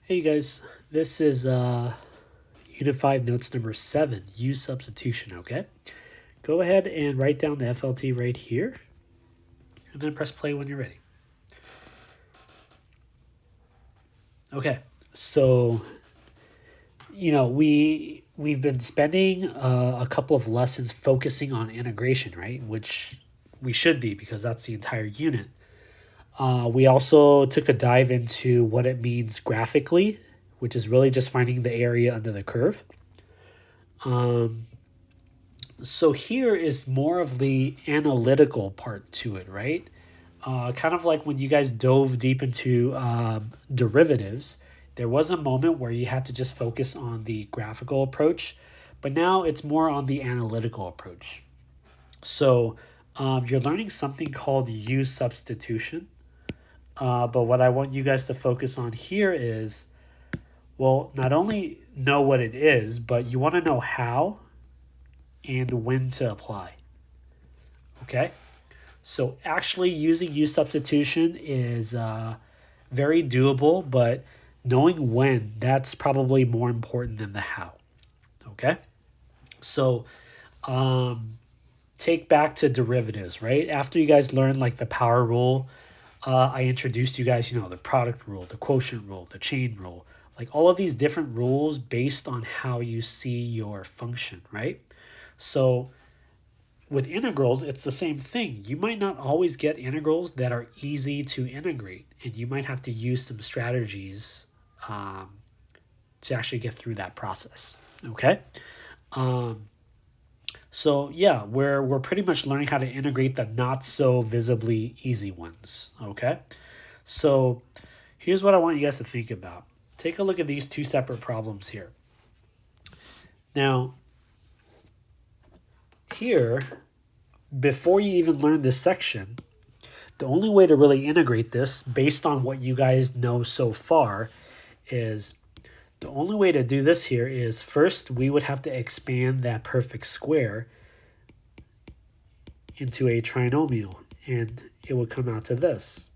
Hey you guys, this is Unit 5 Notes number 7, U Substitution, okay? Go ahead and write down the FLT right here, and then press play when you're ready. Okay, so, we've been spending a couple of lessons focusing on integration, right? Which we should be because that's the entire unit. We also took a dive into what it means graphically, which is really just finding the area under the curve. So here is more of the analytical part to it, right? Kind of like when you guys dove deep into derivatives, there was a moment where you had to just focus on the graphical approach, but now it's more on the analytical approach. So you're learning something called U substitution. But what I want you guys to focus on here is, well, not only know what it is, but you want to know how and when to apply. Okay? So actually using U substitution is very doable, but knowing when, that's probably more important than the how. Okay? So take back to derivatives, right? After you guys learned like the power rule, I introduced you guys, the product rule, the quotient rule, the chain rule, like all of these different rules based on how you see your function, right? So with integrals, it's the same thing. You might not always get integrals that are easy to integrate, and you might have to use some strategies to actually get through that process. Okay. So yeah, we're pretty much learning how to integrate the not so visibly easy ones. Okay. So here's what I want you guys to think about. Take a look at these two separate problems here. Now, here, before you even learn this section, the only way to really integrate this based on what you guys know so far is the only way to do this here is first we would have to expand that perfect square into a trinomial, and it would come out to this.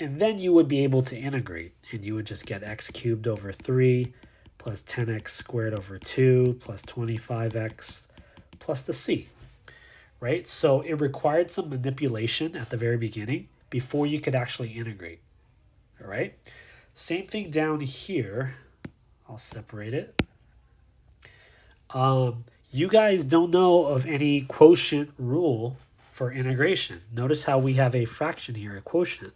And then you would be able to integrate, and you would just get x cubed over 3 plus 10x squared over 2 plus 25x plus the c, right? So it required some manipulation at the very beginning before you could actually integrate, all right? Same thing down here. I'll separate it. You guys don't know of any quotient rule for integration. Notice how we have a fraction here, a quotient.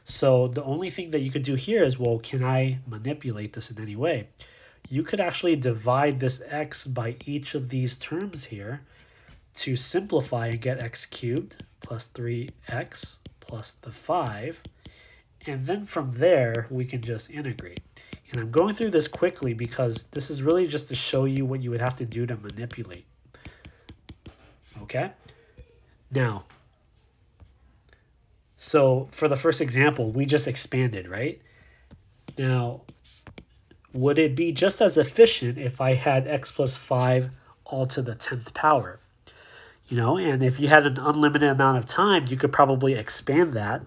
So the only thing that you could do here is, well, can I manipulate this in any way? You could actually divide this x by each of these terms here to simplify and get x cubed plus 3x plus the 5. And then from there, we can just integrate. And I'm going through this quickly because this is really just to show you what you would have to do to manipulate. Okay? Now, so for the first example, we just expanded, right? Now, would it be just as efficient if I had x plus 5 all to the 10th power? And if you had an unlimited amount of time, you could probably expand that,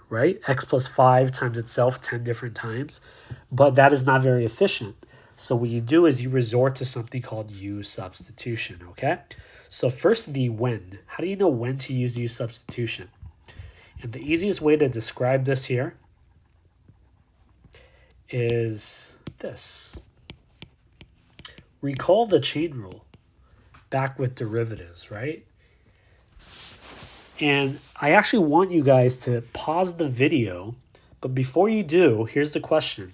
right? X plus 5 times itself 10 different times, but that is not very efficient. So what you do is you resort to something called U substitution, okay? So first, the when. How do you know when to use U substitution? And the easiest way to describe this here is this. Recall the chain rule back with derivatives, right? And I actually want you guys to pause the video, but before you do, here's the question.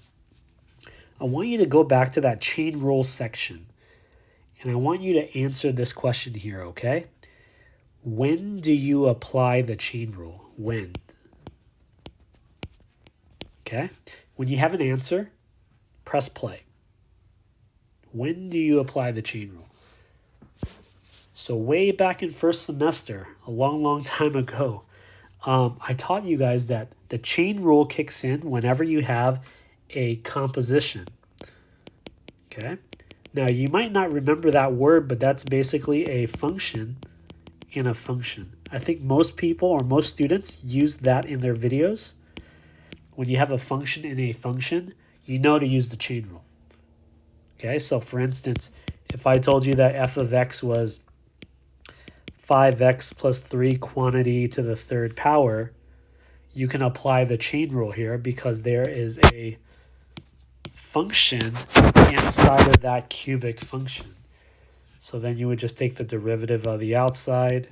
I want you to go back to that chain rule section, and I want you to answer this question here, okay? When do you apply the chain rule? When? Okay? When you have an answer, press play. When do you apply the chain rule? So way back in first semester, a long time ago, I taught you guys that the chain rule kicks in whenever you have a composition. Okay? Now, you might not remember that word, but that's basically a function in a function. I think most people or most students use that in their videos. when you have a function in a function, you know to use the chain rule. Okay, so for instance, if I told you that f of x was 5x plus 3 quantity to the third power, you can apply the chain rule here because there is a function inside of that cubic function. So then you would just take the derivative of the outside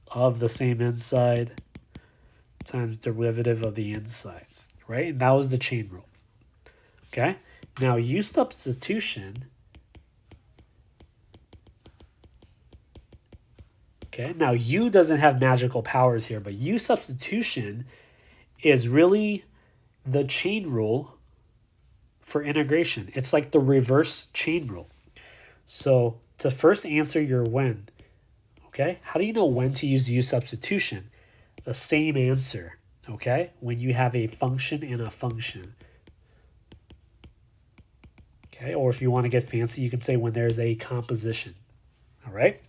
of the same inside times derivative of the inside, right? And that was the chain rule. Okay, now U substitution. Okay, now U doesn't have magical powers here, but U substitution is really the chain rule for integration. It's like the reverse chain rule. So to first answer your when, okay, how do you know when to use U substitution? The same answer, okay, when you have a function and a function. Okay, or if you want to get fancy, you can say when there's a composition. All right,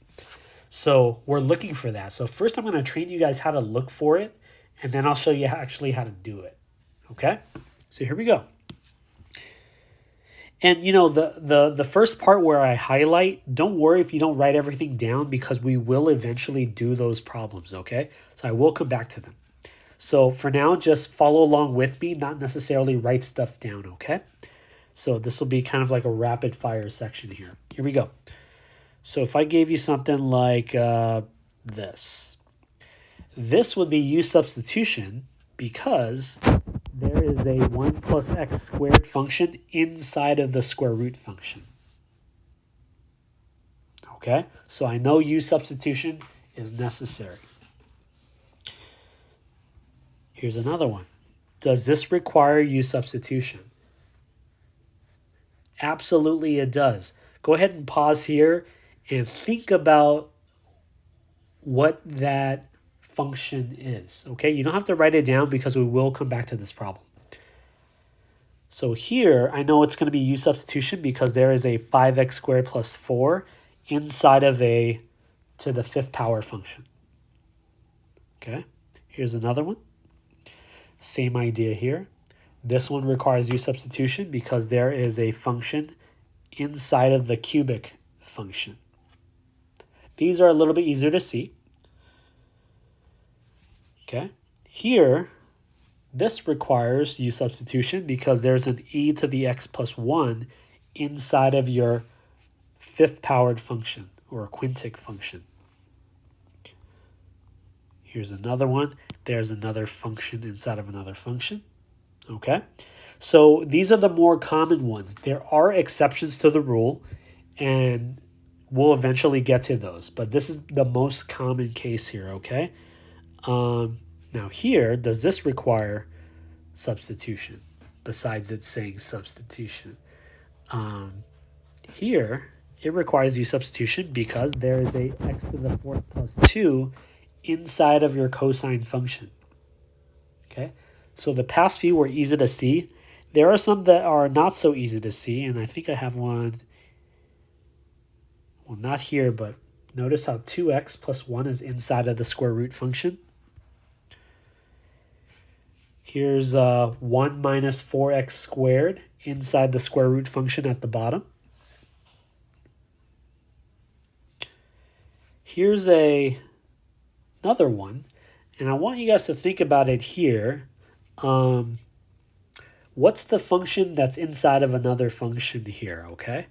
so we're looking for that. So first I'm going to train you guys how to look for it, and then I'll show you actually how to do it. Okay, so here we go. And you know, the first part where I highlight, don't worry if you don't write everything down because we will eventually do those problems, okay? So I will come back to them. So for now, just follow along with me, not necessarily write stuff down, okay? So this will be kind of like a rapid fire section here. Here we go. So if I gave you something like this would be U substitution because there is a 1 plus x squared function inside of the square root function. Okay, so I know U substitution is necessary. Here's another one. Does this require U substitution? Absolutely it does. Go ahead and pause here and think about what that function is. Okay, you don't have to write it down because we will come back to this problem. So here, I know it's going to be U substitution because there is a 5x squared plus 4 inside of a to the 5th power function. Okay, here's another one. Same idea here. This one requires U substitution because there is a function inside of the cubic function. These are a little bit easier to see. Okay, here, this requires U substitution because there's an e to the x plus 1 inside of your 5th powered function or a quintic function. Here's another one. There's another function inside of another function. Okay, so these are the more common ones. There are exceptions to the rule, and we'll eventually get to those, but this is the most common case here, okay? Now here, does this require substitution besides it saying substitution? Here, it requires U substitution because there is a x to the 4th plus 2 inside of your cosine function. Okay, so the past few were easy to see. There are some that are not so easy to see, and I think I have one, well, not here, but notice how 2x plus 1 is inside of the square root function. Here's 1 minus 4x squared inside the square root function at the bottom. Here's another one, and I want you guys to think about it here. What's the function that's inside of another function here, okay?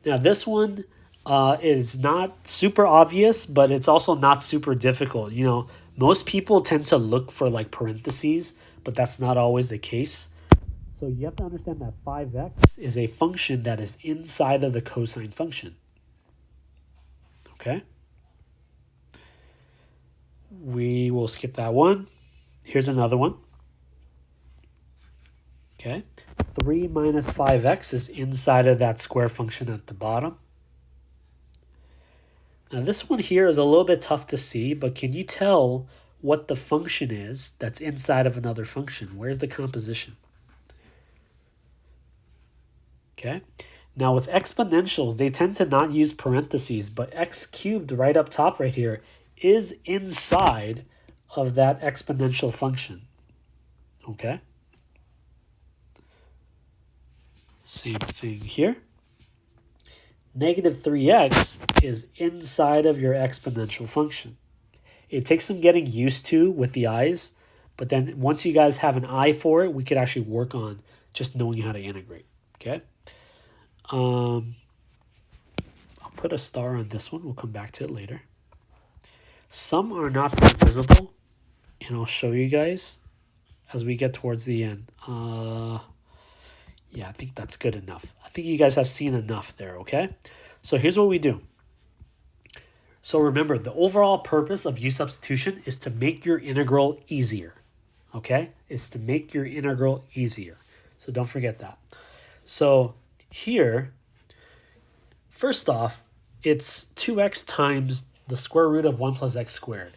Now this one is not super obvious, but it's also not super difficult. You know, most people tend to look for like parentheses, but that's not always the case. So you have to understand that 5x is a function that is inside of the cosine function. Okay? We will skip that one. Here's another one. Okay? 3 minus 5x is inside of that square function at the bottom. Now this one here is a little bit tough to see, but can you tell what the function is that's inside of another function? Where's the composition? Okay? Now with exponentials, they tend to not use parentheses, but x cubed right up top right here is inside of that exponential function. Okay? Same thing here. Negative 3x is inside of your exponential function. It takes some getting used to with the eyes, but then once you guys have an eye for it, we could actually work on just knowing how to integrate. Okay? I'll put a star on this one. We'll come back to it later. Some are not divisible, and I'll show you guys as we get towards the end. Yeah, I think that's good enough. I think you guys have seen enough there, okay? So here's what we do. So remember, the overall purpose of U substitution is to make your integral easier, okay? It's to make your integral easier. So don't forget that. So here, first off, it's 2x times the square root of 1 plus x squared.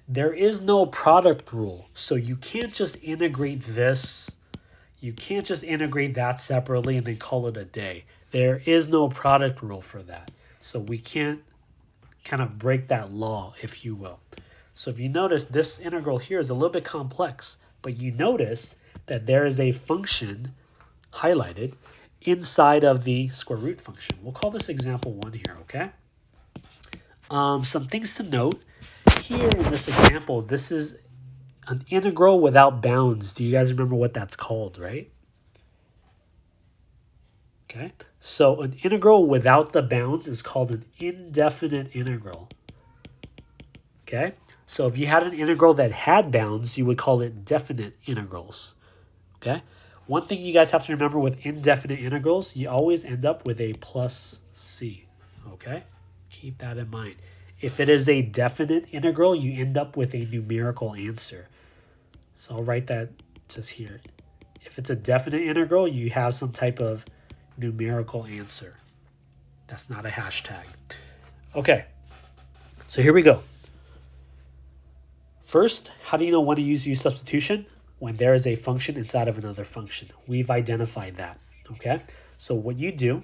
There is no product rule, so you can't just integrate this. You can't just integrate that separately and then call it a day. There is no product rule for that. So we can't kind of break that law, if you will. So if you notice, this integral here is a little bit complex, but you notice that there is a function highlighted inside of the square root function. We'll call this example 1 here, okay? Some things to note. Here in this example, this is an integral without bounds. Do you guys remember what that's called, right? Okay, so an integral without the bounds is called an indefinite integral. Okay, so if you had an integral that had bounds, you would call it definite integrals. Okay, one thing you guys have to remember with indefinite integrals, you always end up with a plus c. Okay, keep that in mind. If it is a definite integral, you end up with a numerical answer. So I'll write that just here. If it's a definite integral, you have some type of numerical answer. That's not a hashtag. Okay, so here we go. First, how do you know when to use U substitution? When there is a function inside of another function. We've identified that. Okay, so what you do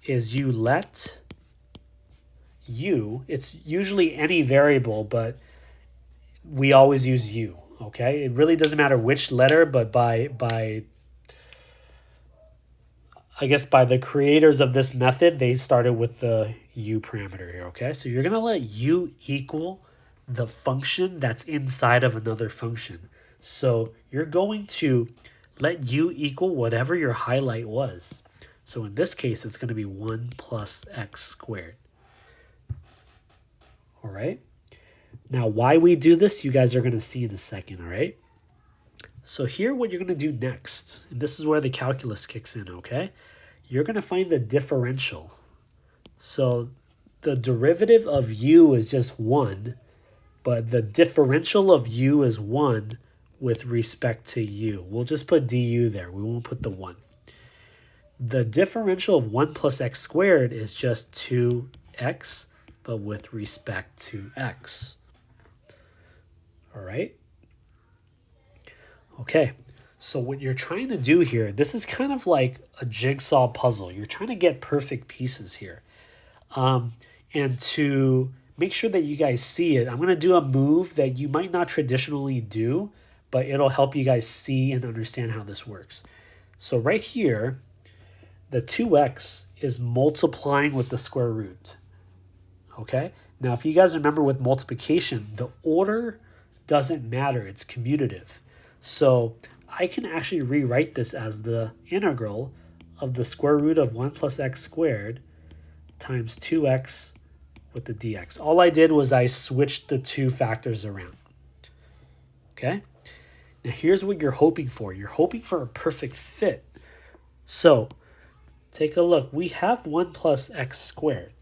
is you let u, it's usually any variable, but we always use u. Okay, it really doesn't matter which letter, but by I guess by the creators of this method, they started with the u parameter here. Okay, so you're gonna let u equal the function that's inside of another function. So you're going to let u equal whatever your highlight was. So in this case, it's going to be 1 plus x squared. All right. Now, why we do this, you guys are going to see in a second, all right? So here, what you're going to do next, and this is where the calculus kicks in, okay? You're going to find the differential. So the derivative of u is just 1, but the differential of u is 1 with respect to u. We'll just put du there. We won't put the 1. The differential of 1 plus x squared is just 2x, but with respect to x. All right? Okay, so what you're trying to do here, this is kind of like a jigsaw puzzle. You're trying to get perfect pieces here. And to make sure that you guys see it, I'm going to do a move that you might not traditionally do, but it'll help you guys see and understand how this works. So right here, the 2x is multiplying with the square root. Okay? Now, if you guys remember with multiplication, the order doesn't matter. It's commutative. So I can actually rewrite this as the integral of the square root of 1 plus x squared times 2x with the dx. All I did was I switched the two factors around. Okay? Now here's what you're hoping for. You're hoping for a perfect fit. So take a look. We have 1 plus x squared.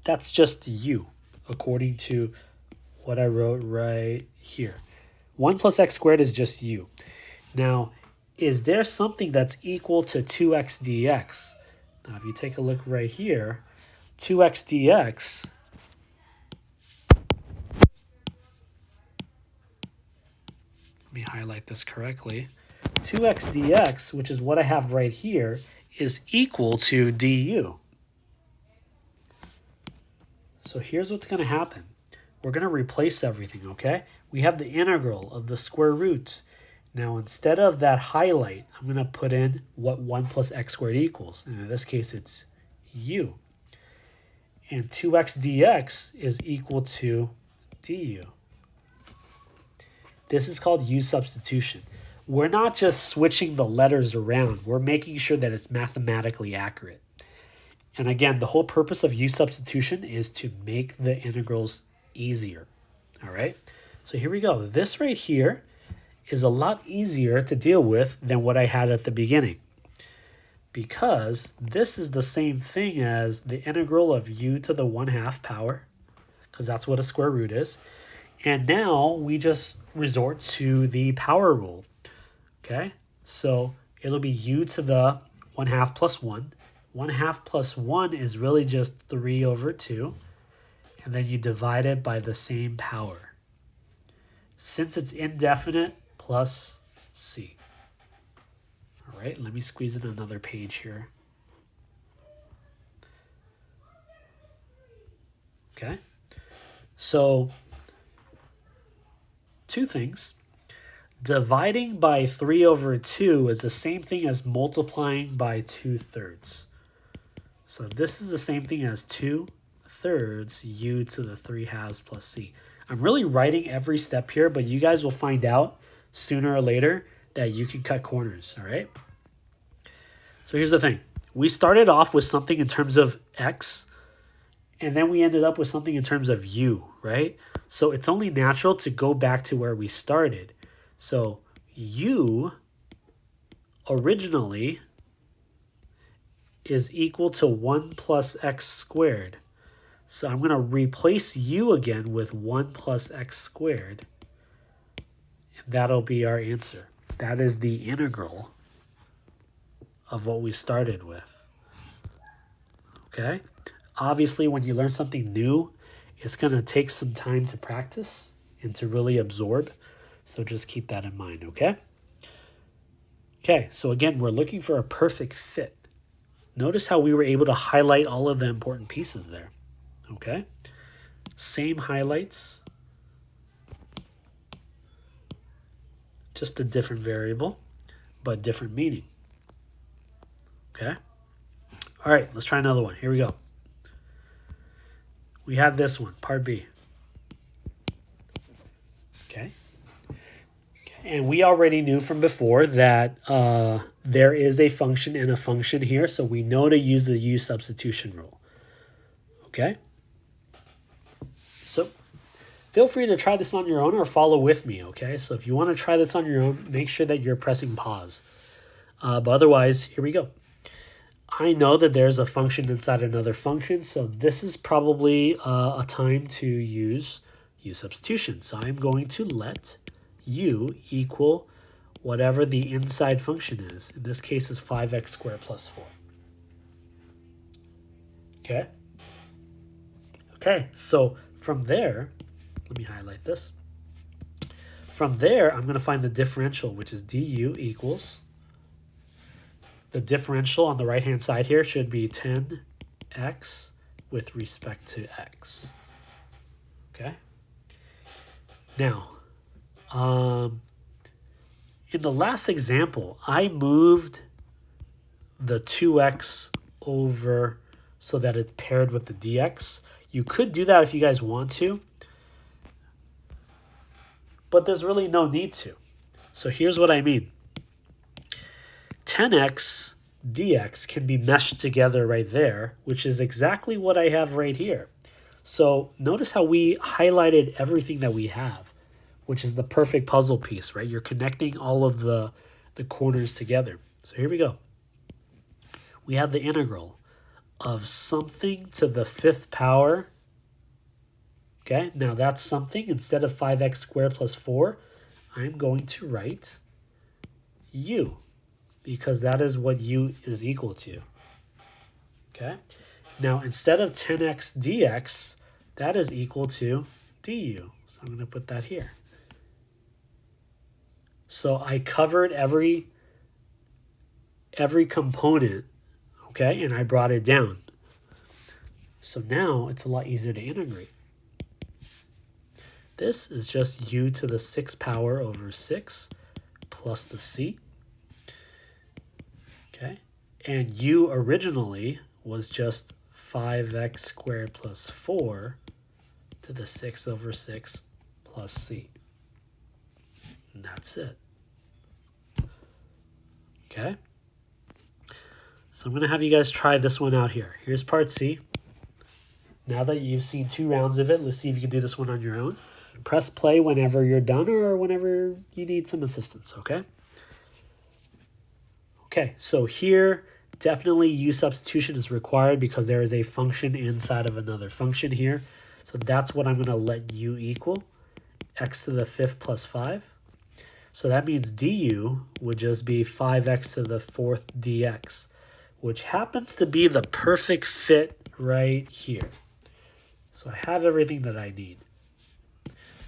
That's just u, according to what I wrote right here. 1 plus x squared is just u. Now, is there something that's equal to 2x dx? Now, if you take a look right here, 2x dx, let me highlight this correctly. 2x dx, which is what I have right here, is equal to du. So here's what's going to happen. we're going to replace everything, okay? We have the integral of the square root. Now, instead of that highlight, I'm going to put in what 1 plus x squared equals. And in this case, it's u. And 2x dx is equal to du. This is called U substitution. We're not just switching the letters around. We're making sure that it's mathematically accurate. And again, the whole purpose of U substitution is to make the integrals easier. All right? So here we go. This right here is a lot easier to deal with than what I had at the beginning, because this is the same thing as the integral of u to the 1/2 power, because that's what a square root is. And now we just resort to the power rule. Okay? So it'll be u to the 1/2 plus 1. 1/2 plus 1 is really just 3 over 2. And then you divide it by the same power. Since it's indefinite, plus c. All right, let me squeeze in another page here. Okay, so two things. Dividing by 3 over 2 is the same thing as multiplying by 2/3. So this is the same thing as 2/3 u to the 3/2 plus c. I'm really writing every step here, but you guys will find out sooner or later that you can cut corners, all right? So here's the thing. We started off with something in terms of x, and then we ended up with something in terms of u, right? So it's only natural to go back to where we started. So u originally is equal to 1 plus x squared. So I'm going to replace u again with 1 plus x squared. And that'll be our answer. That is the integral of what we started with. Okay? Obviously, when you learn something new, it's going to take some time to practice and to really absorb. So just keep that in mind, okay? Okay, so again, we're looking for a perfect fit. Notice how we were able to highlight all of the important pieces there. Okay? Same highlights. Just a different variable, but different meaning. Okay? All right, let's try another one. Here we go. We have this one, part B. Okay? And we already knew from before that there is a function and a function here, so we know to use the U substitution rule. Okay? So feel free to try this on your own or follow with me, okay? So if you want to try this on your own, make sure that you're pressing pause. But otherwise, here we go. I know that there's a function inside another function, so this is probably a time to use U substitution. So I'm going to let u equal whatever the inside function is. In this case, is 5x squared plus 4. Okay? Okay, so from there, let me highlight this. From there, I'm going to find the differential, which is du equals, the differential on the right-hand side here should be 10x with respect to x. Okay? Now, in the last example, I moved the 2x over so that it's paired with the dx. You could do that if you guys want to, but there's really no need to. So here's what I mean. 10x dx can be meshed together right there, which is exactly what I have right here. So notice how we highlighted everything that we have, which is the perfect puzzle piece, right? You're connecting all of the corners together. So here we go. We have the integral of something to the 5th power. Okay, now that's something. Instead of 5x squared plus 4, I'm going to write u, because that is what u is equal to. Okay, now instead of 10x dx, that is equal to du. So I'm going to put that here. So I covered every component, okay, and I brought it down. So now it's a lot easier to integrate. This is just u to the 6th power over 6 plus the c. Okay, and u originally was just 5x squared plus 4 to the 6 over 6 plus c. And that's it. Okay, so I'm going to have you guys try this one out here. Here's part C. Now that you've seen 2 rounds of it, let's see if you can do this one on your own. Press play whenever you're done or whenever you need some assistance, okay? Okay, so here, definitely U substitution is required because there is a function inside of another function here. So that's what I'm going to let u equal, x to the 5th plus 5. So that means du would just be 5x to the 4th dx, which happens to be the perfect fit right here. So I have everything that I need.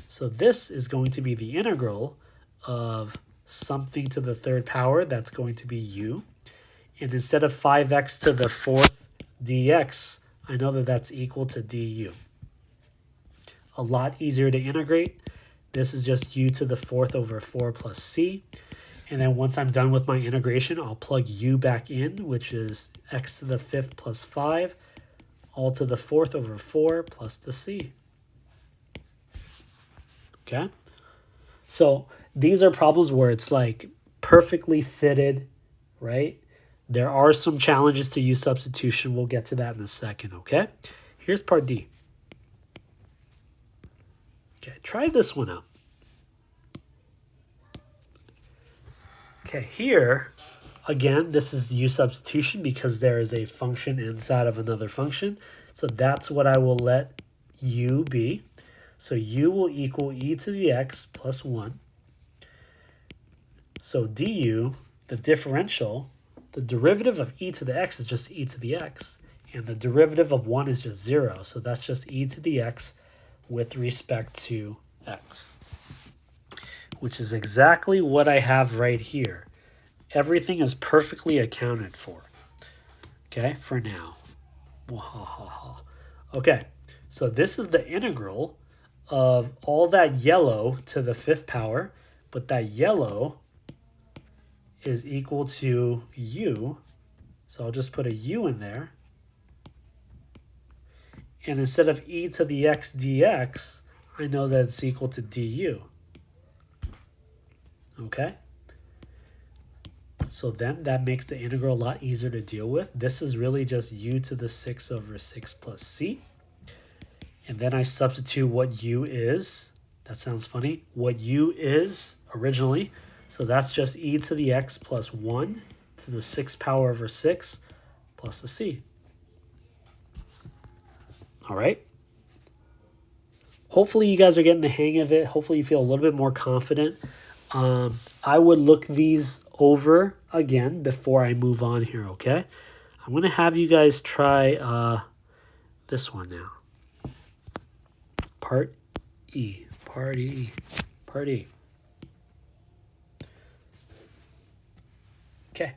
So this is going to be the integral of something to the 3rd power. That's going to be u. And instead of 5x to the 4th dx, I know that that's equal to du. A lot easier to integrate. This is just u to the 4th over 4 plus c. And then once I'm done with my integration, I'll plug u back in, which is x to the 5th plus 5, all to the 4th over 4 plus the c. Okay? So these are problems where it's like perfectly fitted, right? There are some challenges to U substitution. We'll get to that in a second, okay? Here's part D. Okay, try this one out. Okay, here, again, this is U substitution because there is a function inside of another function. So that's what I will let u be. So u will equal e to the x plus 1. So du, the differential, the derivative of e to the x is just e to the x. And the derivative of 1 is just 0. So that's just e to the x with respect to x, which is exactly what I have right here. Everything is perfectly accounted for, okay, for now. Okay, so this is the integral of all that yellow to the 5th power, but that yellow is equal to u, so I'll just put a u in there. And instead of e to the x dx, I know that it's equal to du. Okay? So then that makes the integral a lot easier to deal with. This is really just u to the 6 over 6 plus c. And then I substitute what u is. That sounds funny. What u is originally. So that's just e to the x plus 1 to the 6th power over 6 plus the c. All right? Hopefully you guys are getting the hang of it. Hopefully you feel a little bit more confident. I would look these over again before I move on here, okay? I'm going to have you guys try this one now. Part E. Part E. Part E. Okay.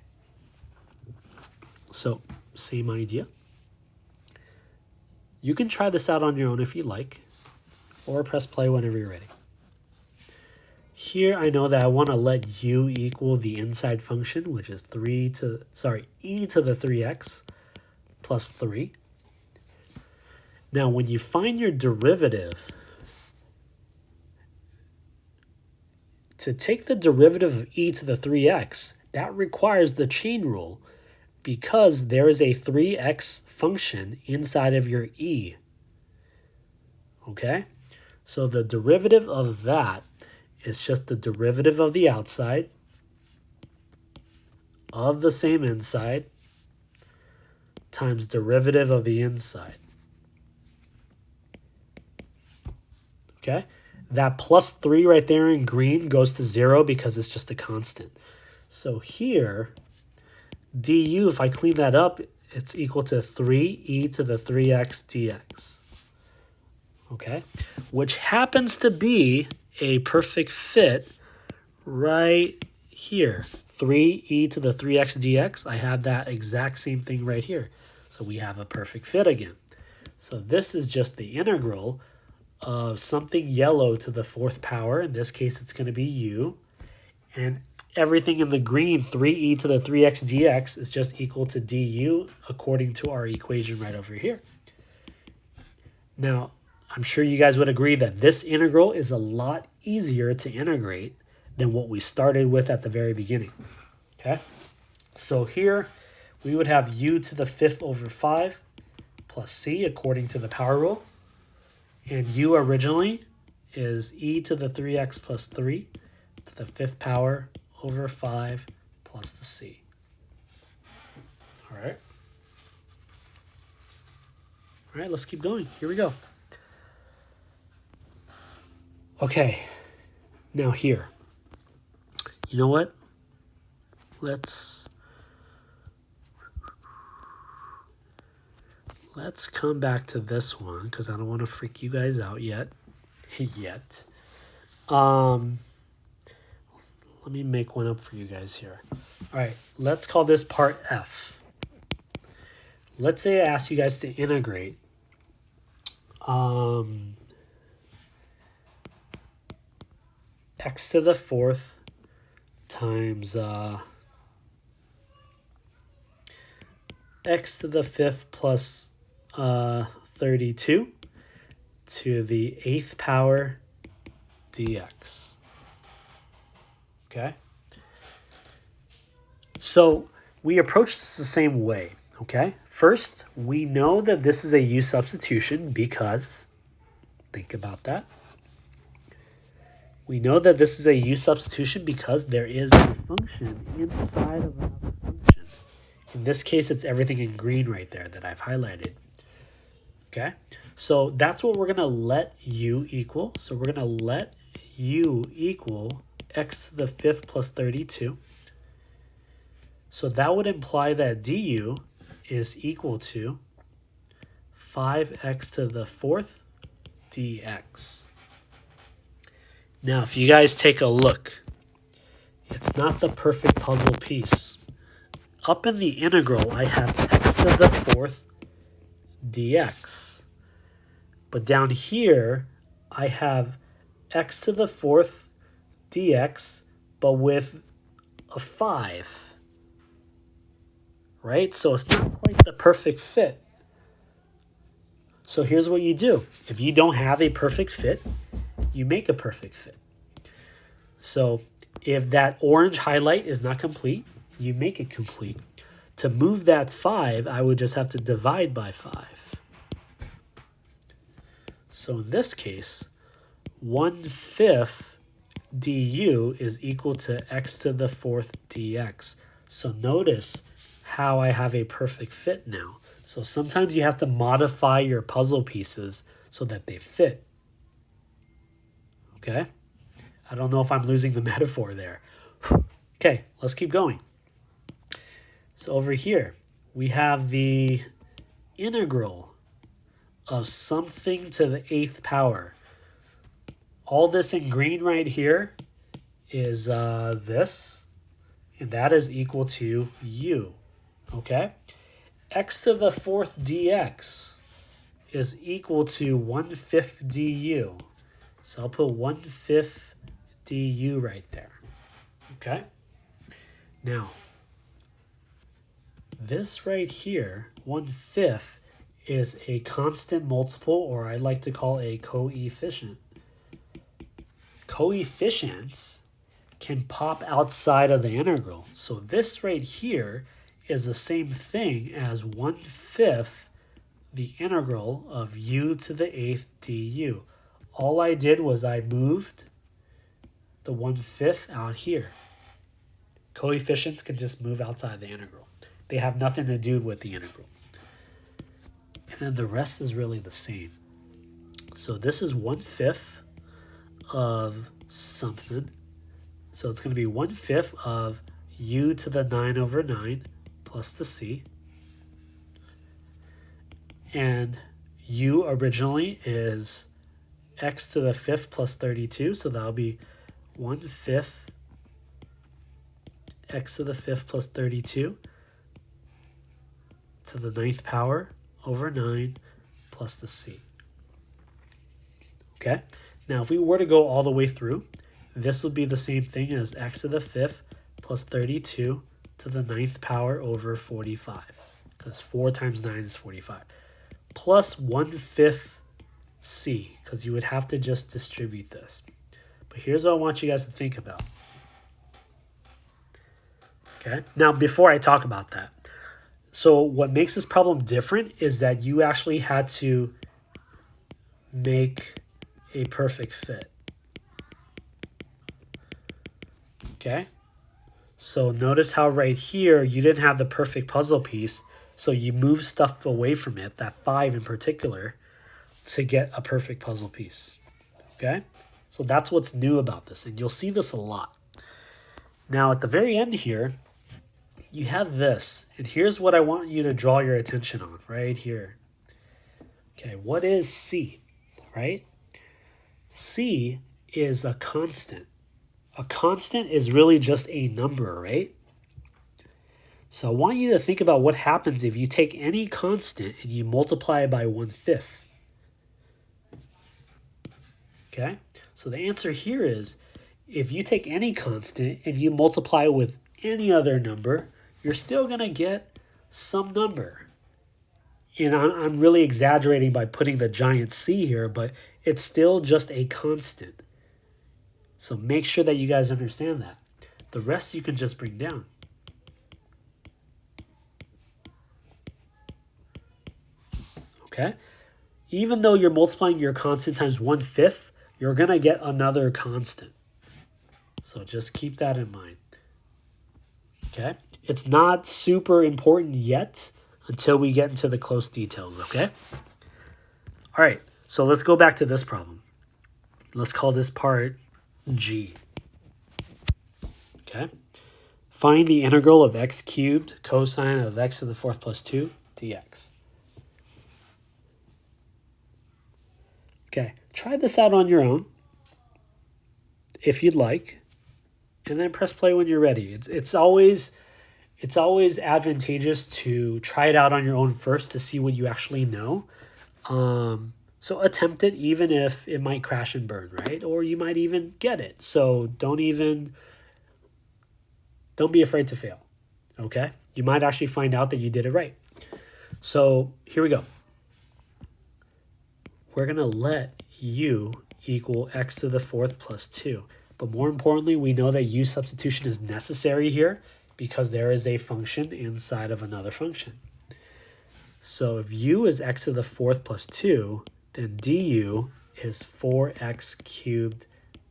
So, same idea. You can try this out on your own if you like, or press play whenever you're ready. Here I know that I want to let u equal the inside function, which is e to the 3x plus 3. Now when you find your derivative, to take the derivative of e to the 3x, that requires the chain rule because there is a 3x function inside of your e. Okay? So the derivative of that is just the derivative of the outside of the same inside times derivative of the inside. Okay? That plus 3 right there in green goes to 0 because it's just a constant. So here, du, if I clean that up, it's equal to 3e to the 3x dx. Okay? Which happens to be a perfect fit right here. 3e to the 3x dx. I have that exact same thing right here. So we have a perfect fit again. So this is just the integral of something yellow to the fourth power. In this case, it's going to be u. And everything in the green, 3e to the 3x dx, is just equal to du according to our equation right over here. Now, I'm sure you guys would agree that this integral is a lot easier to integrate than what we started with at the very beginning. Okay? So here we would have u to the 5th over 5 plus c according to the power rule. And u originally is e to the 3x plus 3 to the 5th power over 5 plus the c. All right. All right, let's keep going. Here we go. Okay, now here. You know what? Let's come back to this one because I don't want to freak you guys out yet. Let me make one up for you guys here. All right, let's call this part F. Let's say I ask you guys to integrate x to the 4th times x to the 5th plus 32 to the 8th power dx. Okay? So we approach this the same way. Okay? First, we know that this is a U substitution because, think about that. We know that this is a U substitution because there is a function inside of another function. In this case, it's everything in green right there that I've highlighted. Okay? So that's what we're going to let U equal. So we're going to let U equal x to the 5th plus 32. So that would imply that du is equal to 5x to the 4th dx. Now, if you guys take a look, it's not the perfect puzzle piece. Up in the integral, I have x to the 4th dx. But down here, I have x to the 4th dx, but with a 5. Right? So it's not quite the perfect fit. So here's what you do. If you don't have a perfect fit, you make a perfect fit. So if that orange highlight is not complete, you make it complete. To move that 5, I would just have to divide by 5. So in this case, 1/5 du is equal to x to the 4th dx. So notice how I have a perfect fit now. So sometimes you have to modify your puzzle pieces so that they fit. Okay? I don't know if I'm losing the metaphor there. Okay, let's keep going. So over here, we have the integral of something to the 8th power. All this in green right here is this, and that is equal to u. Okay? X to the 4th dx is equal to 1/5 du. So I'll put 1/5 du right there. Okay? Now, this right here, 1/5, is a constant multiple, or I like to call a coefficient. Coefficients can pop outside of the integral. So this right here is the same thing as 1/5 the integral of u to the 8th du. All I did was I moved the 1/5 out here. Coefficients can just move outside the integral. They have nothing to do with the integral. And then the rest is really the same. So this is 1/5 of something. So it's going to be 1/5 of u to the 9 over 9 plus the c. And u originally is x to the 5th plus 32. So that'll be 1/5 x to the 5th plus 32 to the 9th power over 9 plus the c. Okay, now if we were to go all the way through, this would be the same thing as x to the 5th plus 32 to the 9th power over 45, because 4 times 9 is 45, plus 1/5 c, because you would have to just distribute this. But here's what I want you guys to think about. Okay, now before I talk about that, so what makes this problem different is that you actually had to make a perfect fit. Okay, so notice how right here you didn't have the perfect puzzle piece, so you move stuff away from it, that 5 in particular, to get a perfect puzzle piece. Okay, so that's what's new about this, and you'll see this a lot. Now at the very end here, you have this, and here's what I want you to draw your attention on right here. Okay, what is c, right? C is a constant. A constant is really just a number, right? So I want you to think about what happens if you take any constant and you multiply it by 1/5. Okay, so the answer here is if you take any constant and you multiply it with any other number, you're still going to get some number. And I'm really exaggerating by putting the giant C here, but it's still just a constant. So make sure that you guys understand that. The rest you can just bring down. Okay? Even though you're multiplying your constant times 1/5, you're going to get another constant. So just keep that in mind. Okay? It's not super important yet until we get into the close details, okay? All right, so let's go back to this problem. Let's call this part G. Okay? Find the integral of x cubed cosine of x to the 4th plus 2 dx. Okay, try this out on your own if you'd like, and then press play when you're ready. It's always advantageous to try it out on your own first to see what you actually know. So attempt it even if it might crash and burn, right? Or you might even get it. So don't be afraid to fail, okay? You might actually find out that you did it right. So here we go. We're going to let u equal x to the 4th plus 2. But more importantly, we know that u substitution is necessary here because there is a function inside of another function. So if u is x to the 4th plus 2, then du is 4x cubed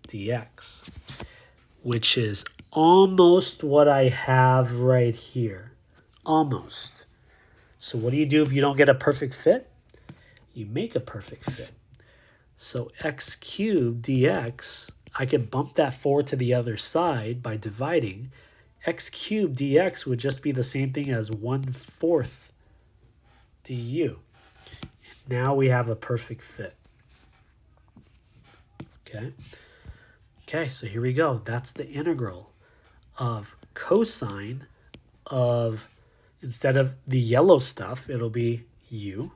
dx, which is almost what I have right here. Almost. So what do you do if you don't get a perfect fit? You make a perfect fit. So x cubed dx, I could bump that 4 to the other side by dividing. X cubed dx would just be the same thing as 1/4 du. Now we have a perfect fit. Okay, so here we go. That's the integral of cosine of, instead of the yellow stuff, it'll be u.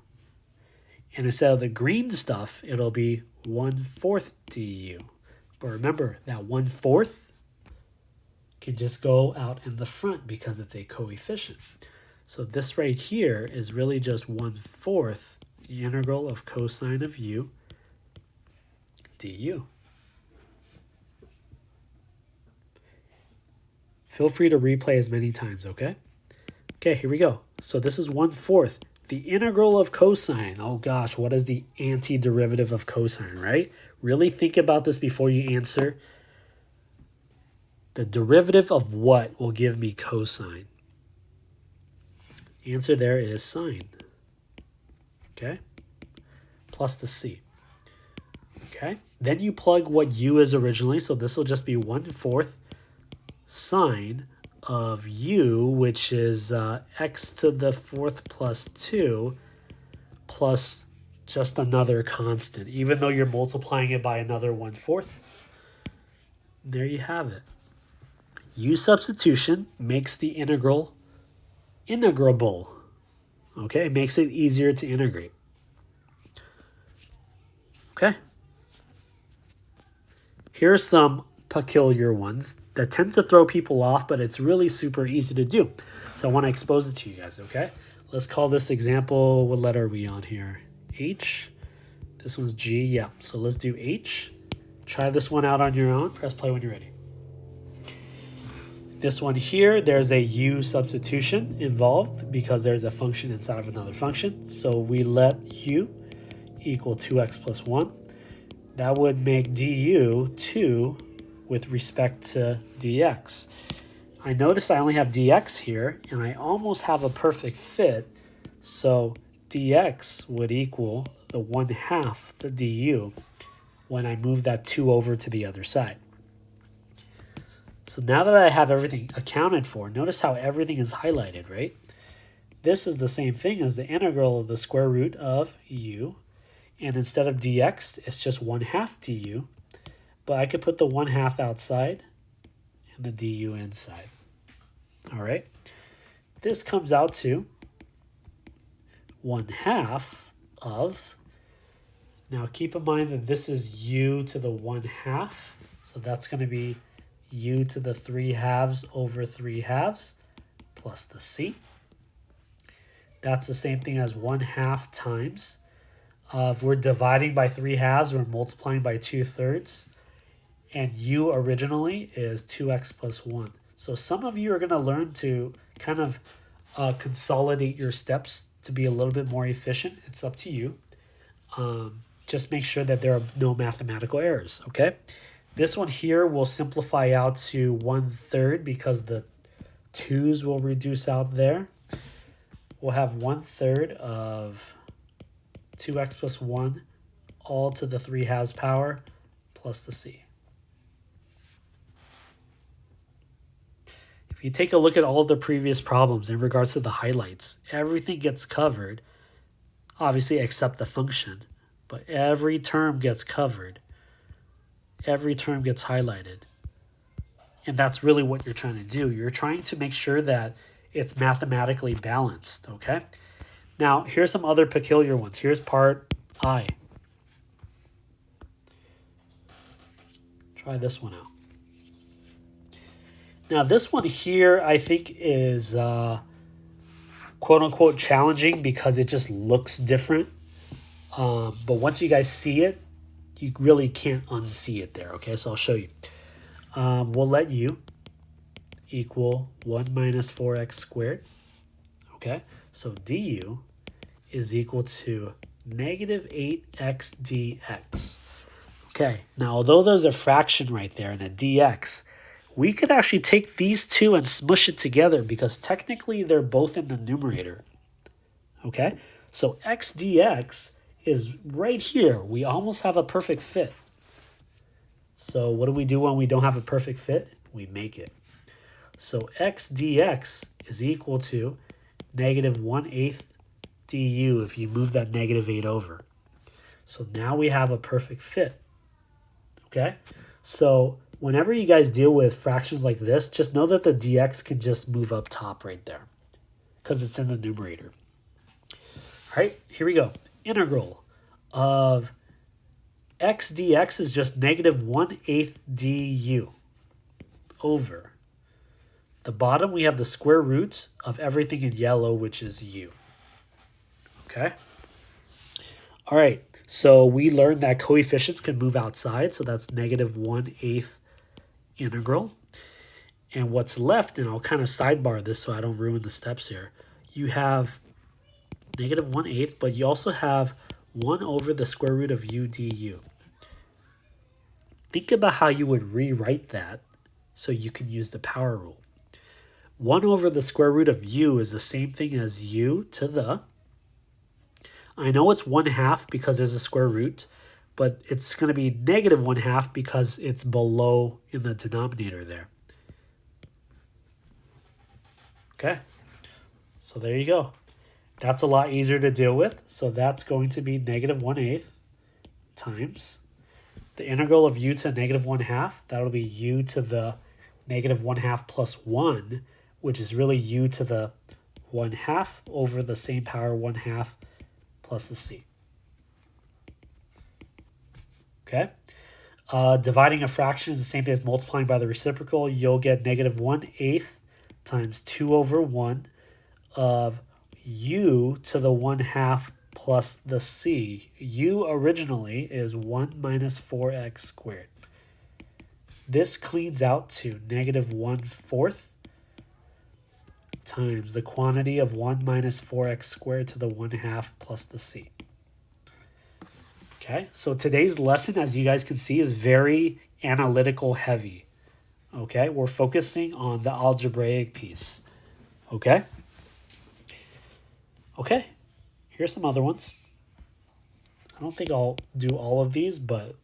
And instead of the green stuff, it'll be 1/4 du. But remember, that 1/4 can just go out in the front because it's a coefficient. So this right here is really just 1/4 the integral of cosine of u du. Feel free to replay as many times, okay? Okay, here we go. So this is 1/4. The integral of cosine. Oh gosh, what is the antiderivative of cosine, right? Really think about this before you answer. The derivative of what will give me cosine? Answer there is sine. Okay? Plus the c. Okay? Then you plug what u is originally, so this will just be 1/4 sine of u, which is x to the 4th plus 2 plus just another constant, even though you're multiplying it by another 1/4. There you have it. U substitution makes the integral integrable. Okay, it makes it easier to integrate. Okay, Here's some peculiar ones that tend to throw people off, but it's really super easy to do. So I want to expose it to you guys, okay? Let's call this example, what letter are we on here? H. This one's G, yeah. So let's do H. Try this one out on your own. Press play when you're ready. This one here, there's a U substitution involved because there's a function inside of another function. So we let U equal 2x plus 1. That would make du 2 with respect to dx. I notice I only have dx here, and I almost have a perfect fit. So dx would equal the 1/2 the du when I move that 2 over to the other side. So now that I have everything accounted for, notice how everything is highlighted, right? This is the same thing as the integral of the square root of u. And instead of dx, it's just 1/2 du. But I could put the 1/2 outside and the du inside. All right. This comes out to 1/2 of, now keep in mind that this is u to the 1/2. So that's going to be u to the 3/2 over 3/2 plus the c. That's the same thing as 1/2 times. If we're dividing by 3/2, we're multiplying by 2/3. And u originally is 2x plus 1. So some of you are going to learn to kind of consolidate your steps to be a little bit more efficient. It's up to you. Just make sure that there are no mathematical errors, okay? This one here will simplify out to 1/3 because the 2's will reduce out there. We'll have 1/3 of 2x plus 1 all to the 3/2 power plus the c. If you take a look at all of the previous problems in regards to the highlights, everything gets covered, obviously except the function, but every term gets covered. Every term gets highlighted. And that's really what you're trying to do. You're trying to make sure that it's mathematically balanced, okay? Now, here's some other peculiar ones. Here's part I. Try this one out. Now, this one here, I think, is quote-unquote challenging because it just looks different. But once you guys see it, you really can't unsee it there, okay? So I'll show you. We'll let u equal 1 minus 4x squared, okay? So du is equal to negative 8x dx. Okay, now although there's a fraction right there and a dx, we could actually take these two and smush it together because technically they're both in the numerator. Okay, so x dx is right here. We almost have a perfect fit. So what do we do when we don't have a perfect fit? We make it. So x dx is equal to negative 1/8 du if you move that negative 8 over. So now we have a perfect fit. Okay, so whenever you guys deal with fractions like this, just know that the dx can just move up top right there because it's in the numerator. All right, here we go. Integral of x dx is just negative 1/8 du over. The bottom, we have the square root of everything in yellow, which is u. Okay? All right, so we learned that coefficients can move outside, so that's negative 1/8 integral. And what's left, and I'll kind of sidebar this so I don't ruin the steps here, you have negative 1/8, but you also have 1 over the square root of u du. Think about how you would rewrite that so you can use the power rule. 1 over the square root of u is the same thing as u to the, I know it's 1/2 because there's a square root, but it's going to be negative 1/2 because it's below in the denominator there. Okay, so there you go. That's a lot easier to deal with. So that's going to be negative 1/8 times the integral of u to negative 1/2. That'll be u to the negative 1/2 plus 1, which is really u to the 1/2 over the same power 1/2 plus the c. Okay. Dividing a fraction is the same thing as multiplying by the reciprocal. You'll get negative 1/8 times 2 over 1 of u to the 1/2 plus the c. U originally is 1 minus 4x squared. This cleans out to negative 1/4 times the quantity of 1 minus 4x squared to the 1/2 plus the c. Okay, so today's lesson, as you guys can see, is very analytical heavy. Okay, we're focusing on the algebraic piece. Okay? Okay, here's some other ones. I don't think I'll do all of these, but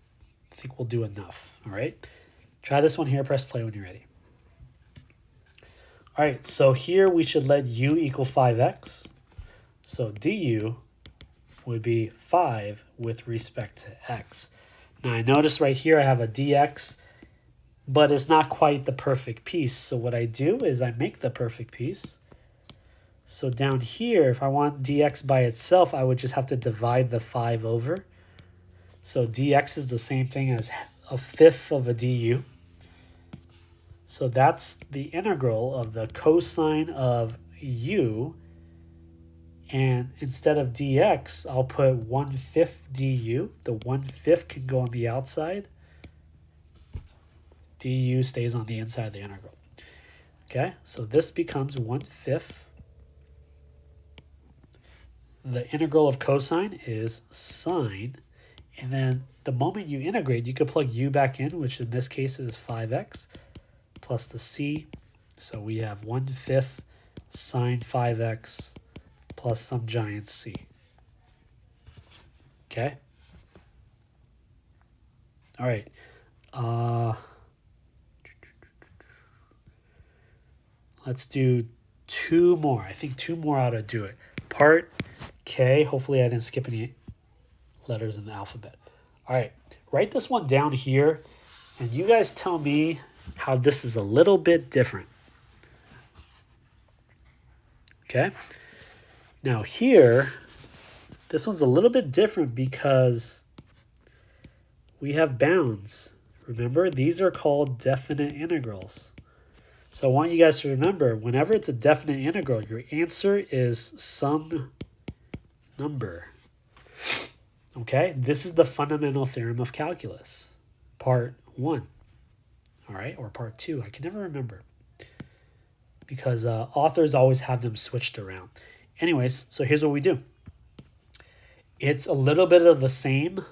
I think we'll do enough. All right, try this one here. Press play when you're ready. All right, so here we should let u equal 5x. So du would be 5 with respect to x. Now I notice right here I have a dx, but it's not quite the perfect piece. So what I do is I make the perfect piece. So down here, if I want dx by itself, I would just have to divide the 5 over. So dx is the same thing as 1/5 of a du. So that's the integral of the cosine of u. And instead of dx, I'll put 1/5 du. The 1/5 can go on the outside. Du stays on the inside of the integral. Okay, so this becomes 1/5. The integral of cosine is sine. And then the moment you integrate, you could plug u back in, which in this case is 5x, plus the c. So we have 1/5 sine 5x plus some giant c. Okay? All right. Let's do 2 more. I think 2 more ought to do it. Part K. Hopefully I didn't skip any letters in the alphabet. All right. Write this one down here, and you guys tell me how this is a little bit different. Okay? Now here, this one's a little bit different because we have bounds. Remember, these are called definite integrals. So I want you guys to remember, whenever it's a definite integral, your answer is some number. Okay, this is the fundamental theorem of calculus, part 1. All right, or part 2. I can never remember because authors always have them switched around. Anyways, so here's what we do. It's a little bit of the same,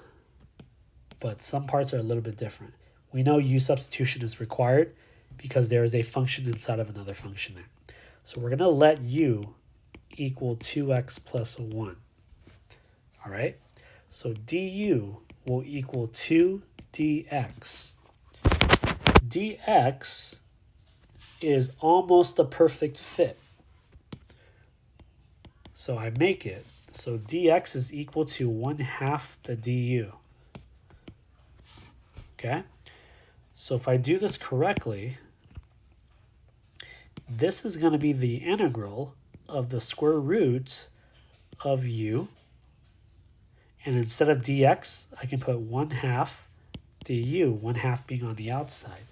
but some parts are a little bit different. We know U substitution is required because there is a function inside of another function there. So we're going to let u equal 2x plus 1. All right? So du will equal 2 dx. Dx is almost a perfect fit. So I make it. So dx is equal to 1/2 the du. Okay? So if I do this correctly, this is going to be the integral of the square root of u. And instead of dx, I can put 1/2 du, 1/2 being on the outside.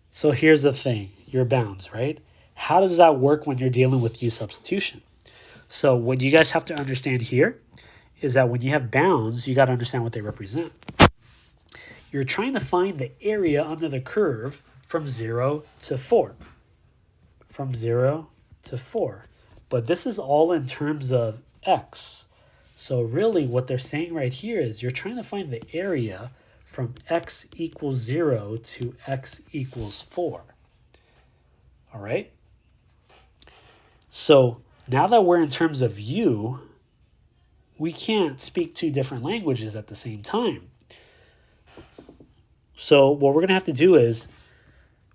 So here's the thing, your bounds, right? How does that work when you're dealing with U substitution? So what you guys have to understand here is that when you have bounds, you got to understand what they represent. You're trying to find the area under the curve from 0 to 4. From 0 to 4. But this is all in terms of x. So really what they're saying right here is you're trying to find the area from x equals 0 to x equals 4. All right? So now that we're in terms of u, we can't speak two different languages at the same time. So what we're going to have to do is,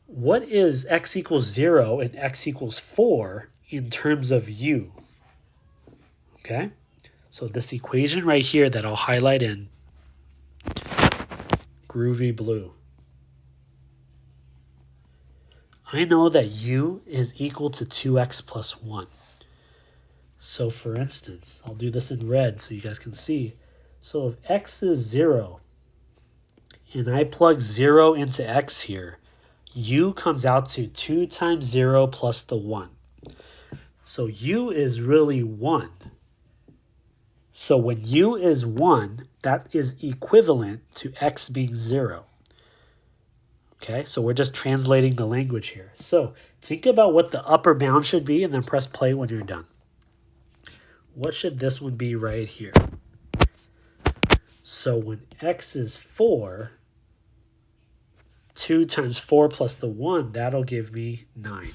what is x equals 0 and x equals 4 in terms of u? Okay? So this equation right here that I'll highlight in groovy blue. I know that u is equal to 2x plus 1. So for instance, I'll do this in red so you guys can see. So if x is 0 and I plug 0 into x here, u comes out to 2 times 0 plus the 1. So u is really 1. So when u is 1, that is equivalent to x being 0. Okay, so we're just translating the language here. So think about what the upper bound should be and then press play when you're done. What should this one be right here? So when x is 4, 2 times 4 plus the 1, that'll give me 9.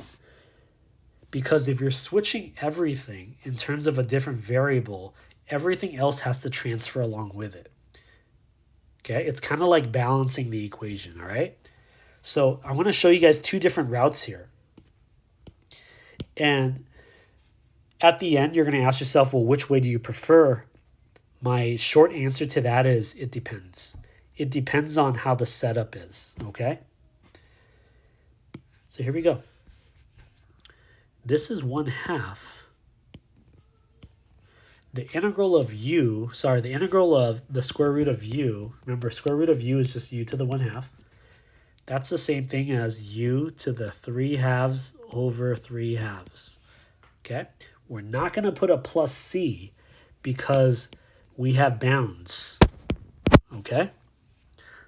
Because if you're switching everything in terms of a different variable, everything else has to transfer along with it. Okay, it's kind of like balancing the equation, all right? So I want to show you guys two different routes here. And at the end, you're going to ask yourself, well, which way do you prefer? My short answer to that is it depends. It depends on how the setup is, okay? So here we go. This is 1/2. The integral of the integral of the square root of u, remember square root of u is just u to the 1/2. That's the same thing as u to the 3/2 over 3/2. Okay? We're not going to put a plus c because we have bounds. Okay?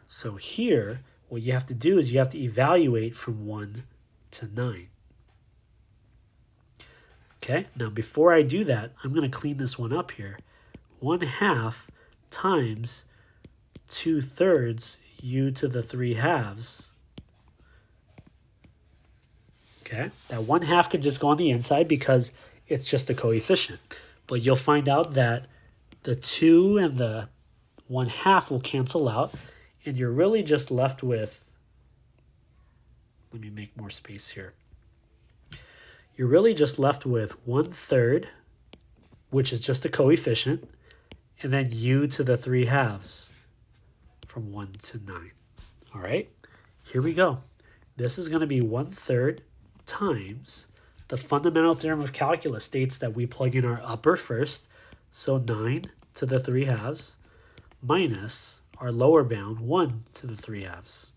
So here, what you have to do is you have to evaluate from 1 to 9. Okay, now before I do that, I'm going to clean this one up here. 1/2 times 2/3 u to the 3/2. Okay, that 1/2 could just go on the inside because it's just a coefficient. But you'll find out that the 2 and the 1/2 will cancel out, and you're really just left with, let me make more space here. You're really just left with 1/3, which is just a coefficient, and then u to the 3/2 from 1 to 9. All right, here we go. This is going to be 1/3 times the fundamental theorem of calculus states that we plug in our upper first, so 9 to the 3/2 minus our lower bound 1 to the 3/2.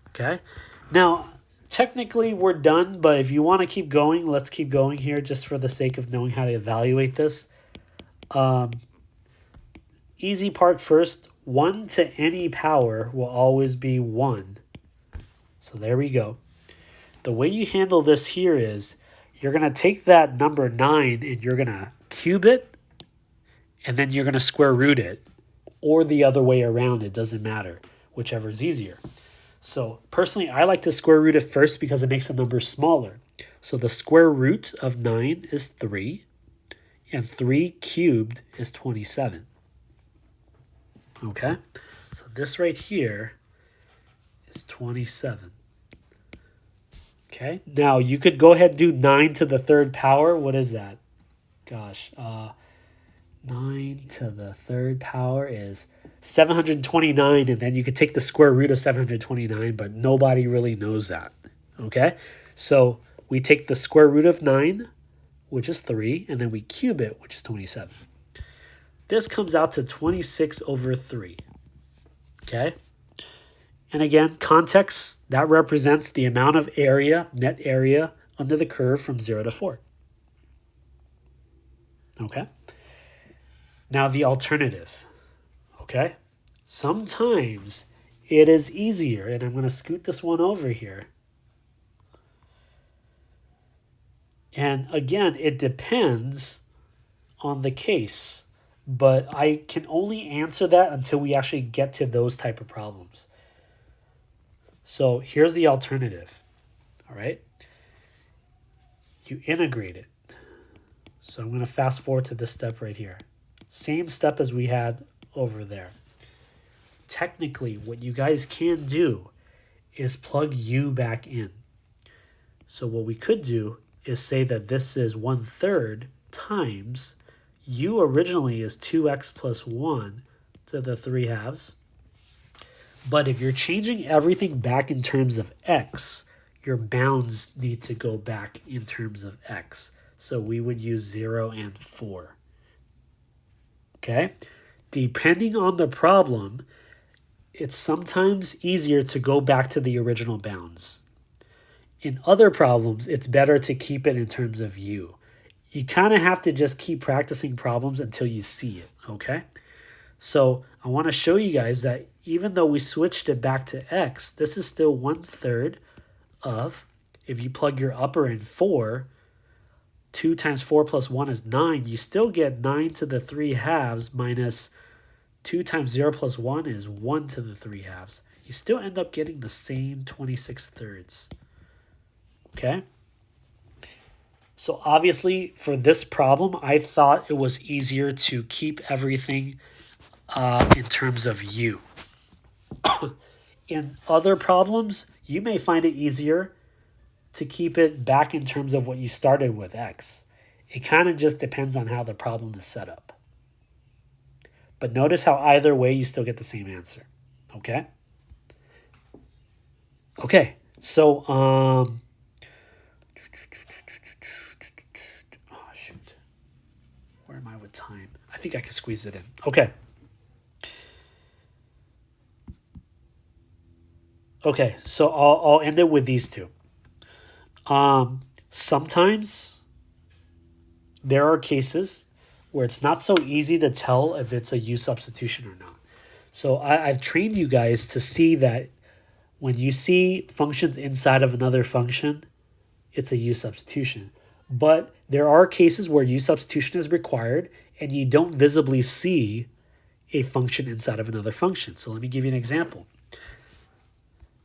Okay, now technically we're done, but if you want to keep going, let's keep going here just for the sake of knowing how to evaluate this. Easy part first, 1 to any power will always be 1. So there we go. The way you handle this here is you're going to take that number 9 and you're going to cube it, and then you're going to square root it, or the other way around, it doesn't matter, whichever is easier. So personally, I like to square root it first because it makes the number smaller. So the square root of 9 is 3, and 3 cubed is 27. Okay, so this right here is 27. Okay, now you could go ahead and do 9 to the 3rd power. What is that? Gosh, 9 to the 3rd power is 729, and then you could take the square root of 729, but nobody really knows that. Okay, so we take the square root of 9, which is 3, and then we cube it, which is 27. This comes out to 26 over 3. Okay, and again, context, that represents the amount of area, net area, under the curve from 0 to 4. Okay, now the alternative. Okay, sometimes it is easier, and I'm going to scoot this one over here. And again, it depends on the case, but I can only answer that until we actually get to those type of problems. So here's the alternative, all right? You integrate it. So I'm going to fast forward to this step right here. Same step as we had over there. Technically, what you guys can do is plug u back in. So what we could do is say that this is 1/3 times u originally is 2x plus 1 to the 3/2. But if you're changing everything back in terms of x, your bounds need to go back in terms of x. So we would use 0 and 4. Okay? depending on the problem, it's sometimes easier to go back to the original bounds. In other problems, it's better to keep it in terms of u. You kind of have to just keep practicing problems until you see it, okay? So I want to show you guys that even though we switched it back to x, this is still 1/3 of, if you plug your upper in 4, 2 times 4 plus 1 is 9. You still get 9 to the 3 halves minus 2 times 0 plus 1 is 1 to the 3 halves. You still end up getting the same 26/3. Okay? So obviously for this problem, I thought it was easier to keep everything in terms of u. In other problems, you may find it easier to keep it back in terms of what you started with x. It kind of just depends on how the problem is set up. But notice how either way you still get the same answer. Okay? Okay, so oh shoot. Where am I with time? I think I can squeeze it in. Okay. Okay, so I'll end it with these two. Sometimes there are cases where it's not so easy to tell if it's a U substitution or not. So I've trained you guys to see that when you see functions inside of another function, it's a U substitution. But there are cases where U substitution is required and you don't visibly see a function inside of another function. So let me give you an example.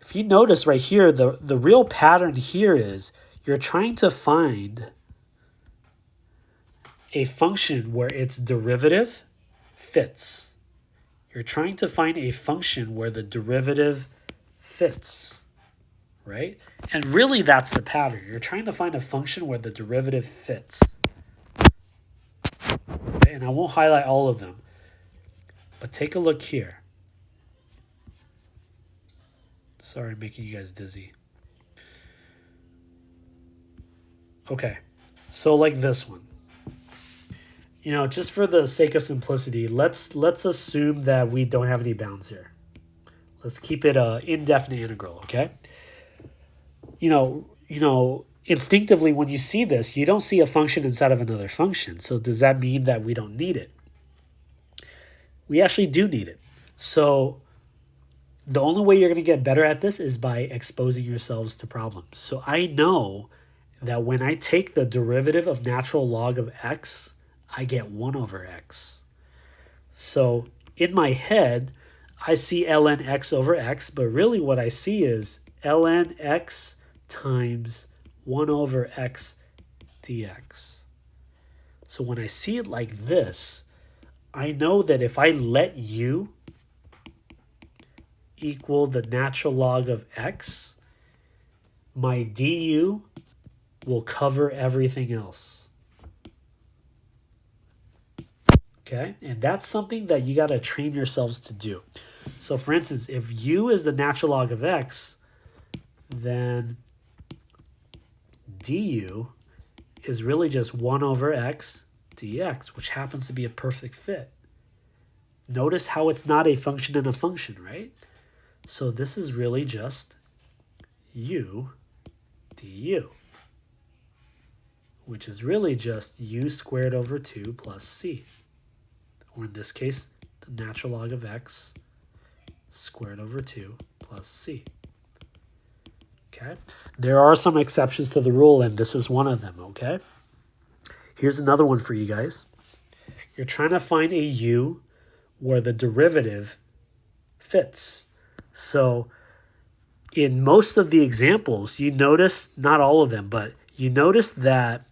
If you notice right here, the real pattern here is you're trying to find a function where its derivative fits. You're trying to find a function where the derivative fits, right? And really that's the pattern. You're trying to find a function where the derivative fits. Okay, and I won't highlight all of them, but take a look here. Sorry, I'm making you guys dizzy. Okay, so like this one. You know, just for the sake of simplicity, let's assume that we don't have any bounds here. Let's keep it a indefinite integral, okay? You know, instinctively when you see this, you don't see a function inside of another function. So does that mean that we don't need it? We actually do need it. So the only way you're going to get better at this is by exposing yourselves to problems. So I know that when I take the derivative of natural log of x, I get 1 over x. So in my head, I see ln x over x, but really what I see is ln x times 1 over x dx. So when I see it like this, I know that if I let u equal the natural log of x, my du will cover everything else. Okay, and that's something that you got to train yourselves to do. So for instance, if u is the natural log of x, then du is really just 1 over x dx, which happens to be a perfect fit. Notice how it's not a function in a function, right? So this is really just u du, which is really just u squared over 2 plus c. Or in this case, the natural log of x squared over 2 plus c. Okay? There are some exceptions to the rule, and this is one of them, okay? Here's another one for you guys. You're trying to find a u where the derivative fits. So in most of the examples, you notice, not all of them, but you notice that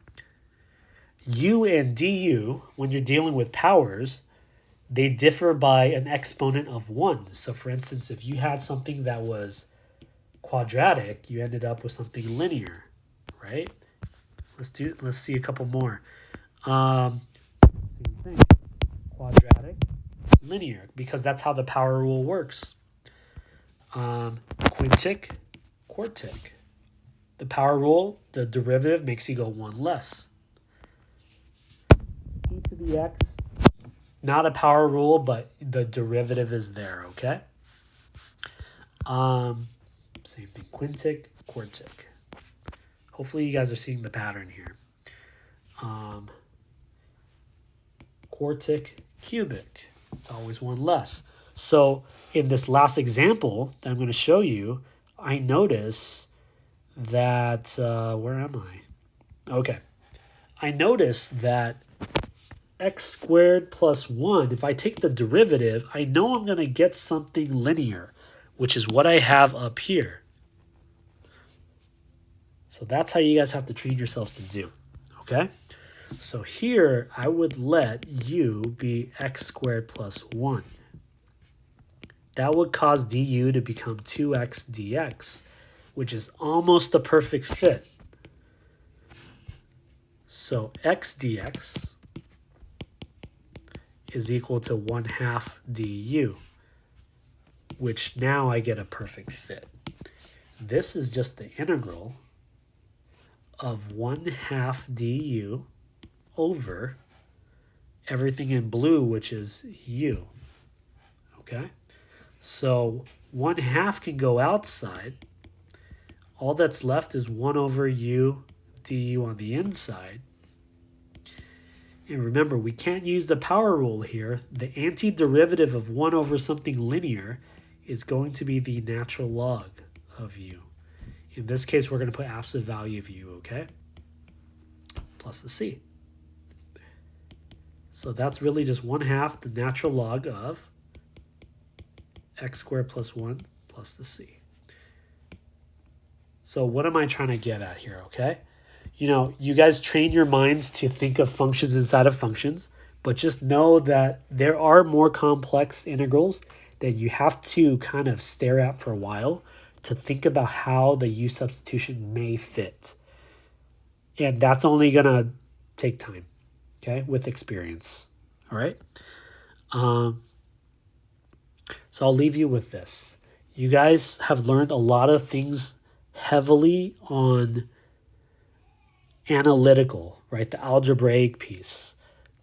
u and du, when you're dealing with powers, they differ by an exponent of 1. So for instance, if you had something that was quadratic, you ended up with something linear, right? Let's see a couple more. Same thing. Quadratic, linear, because that's how the power rule works. Quintic, quartic. The power rule, the derivative makes you go 1 less. E to the x Not a power rule, but the derivative is there, okay? Same thing, quintic, quartic. Hopefully you guys are seeing the pattern here. Quartic, cubic. It's always one less. So in this last example that I'm going to show you, I notice that, where am I? Okay. I notice that x squared plus 1, if I take the derivative, I know I'm going to get something linear, which is what I have up here. So that's how you guys have to train yourselves to do, okay? So here, I would let u be x squared plus 1. That would cause du to become 2x dx, which is almost a perfect fit. So x dx is equal to 1/2 du, which now I get a perfect fit. This is just the integral of 1/2 du over everything in blue, which is u. Okay? So 1/2 can go outside. All that's left is 1 over u du on the inside. And remember, we can't use the power rule here. The antiderivative of 1 over something linear is going to be the natural log of u. In this case, we're going to put absolute value of u, okay? Plus the c. So that's really just 1/2 the natural log of x squared plus 1 plus the c. So what am I trying to get at here, okay? You know, you guys train your minds to think of functions inside of functions, but just know that there are more complex integrals that you have to kind of stare at for a while to think about how the U substitution may fit. And that's only going to take time, okay, with experience, all right? So I'll leave you with this. You guys have learned a lot of things heavily on analytical, right? The algebraic piece.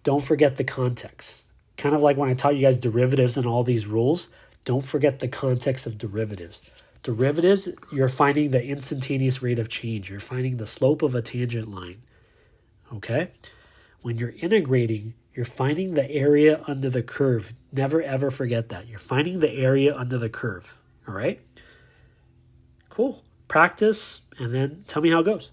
Don't forget the context. Kind of like when I taught you guys derivatives and all these rules, don't forget the context of derivatives. Derivatives, you're finding the instantaneous rate of change. You're finding the slope of a tangent line, okay? When you're integrating, you're finding the area under the curve. Never, ever forget that. You're finding the area under the curve, all right? Cool. Practice, and then tell me how it goes.